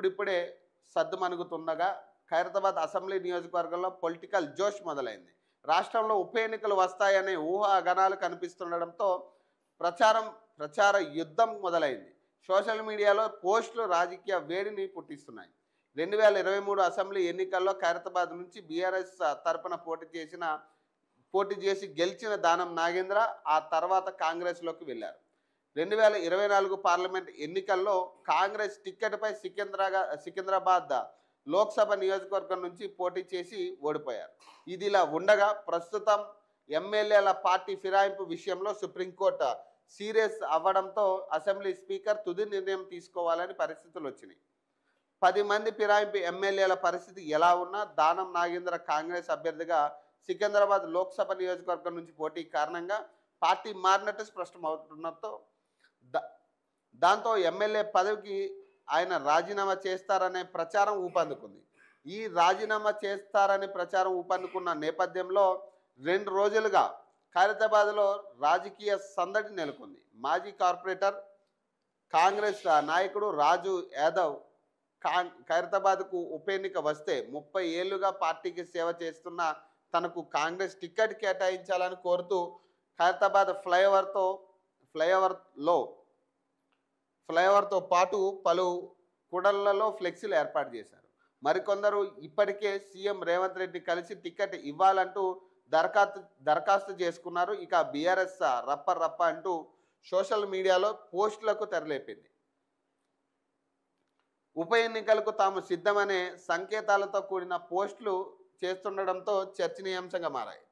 ఇప్పుడిప్పుడే సద్దుమణుగుతుండగా ఖైరతాబాద్ అసెంబ్లీ నియోజకవర్గంలో పొలిటికల్ జోష్ మొదలైంది. రాష్ట్రంలో ఉప ఎన్నికలు వస్తాయనే ఊహాగానాలు కనిపిస్తుండడంతో ప్రచార యుద్ధం మొదలైంది. సోషల్ మీడియాలో పోస్టులు రాజకీయ వేడిని పుట్టిస్తున్నాయి. 2023 అసెంబ్లీ ఎన్నికల్లో ఖైరతాబాద్ నుంచి బీఆర్ఎస్ తరపున పోటీ చేసి గెలిచిన దానం నాగేంద్ర ఆ తర్వాత కాంగ్రెస్లోకి వెళ్ళారు. 2024 పార్లమెంట్ ఎన్నికల్లో కాంగ్రెస్ టిక్కెట్పై సికింద్రాబాద్ లోక్సభ నియోజకవర్గం నుంచి పోటీ చేసి ఓడిపోయారు. ఇదిలా ఉండగా ప్రస్తుతం ఎమ్మెల్యేల పార్టీ ఫిరాయింపు విషయంలో సుప్రీంకోర్టు సీరియస్ అవ్వడంతో అసెంబ్లీ స్పీకర్ తుది నిర్ణయం తీసుకోవాలని పరిస్థితులు వచ్చినాయి. 10 మంది ఫిరాయింపు ఎమ్మెల్యేల పరిస్థితి ఎలా ఉన్నా దానం నాగేంద్ర కాంగ్రెస్ అభ్యర్థిగా సికింద్రాబాద్ లోక్సభ నియోజకవర్గం నుంచి పోటీ కారణంగా పార్టీ మారినట్టు స్పష్టమవుతుండటంతో దాంతో ఎమ్మెల్యే పదవికి ఆయన రాజీనామా చేస్తారనే ప్రచారం ఊపందుకుంది. ఈ రాజీనామా చేస్తారని ప్రచారం ఊపందుకున్న నేపథ్యంలో 2 రోజులుగా ఖైరతాబాద్లో రాజకీయ సందడి నెలకొంది. మాజీ కార్పొరేటర్ కాంగ్రెస్ నాయకుడు రాజు యాదవ్ ఖైరతాబాద్కు ఉప ఎన్నిక వస్తే 30 ఏళ్లుగా పార్టీకి సేవ చేస్తున్న తనకు కాంగ్రెస్ టికెట్ కేటాయించాలని కోరుతూ ఖైరతాబాద్ ఫ్లైఓవర్తో పాటు పలు కూడళ్లలో ఫ్లెక్సీలు ఏర్పాటు చేశారు. మరికొందరు ఇప్పటికే సీఎం రేవంత్ రెడ్డి కలిసి టికెట్ ఇవ్వాలంటూ దరఖాస్తు చేసుకున్నారు. ఇక బీఆర్ఎస్ రప్ప అంటూ సోషల్ మీడియాలో పోస్టులకు తెరలేపింది. ఉప ఎన్నికలకు తాము సిద్ధమనే సంకేతాలతో కూడిన పోస్టులు చేస్తుండడంతో చర్చనీయాంశంగా మారాయి.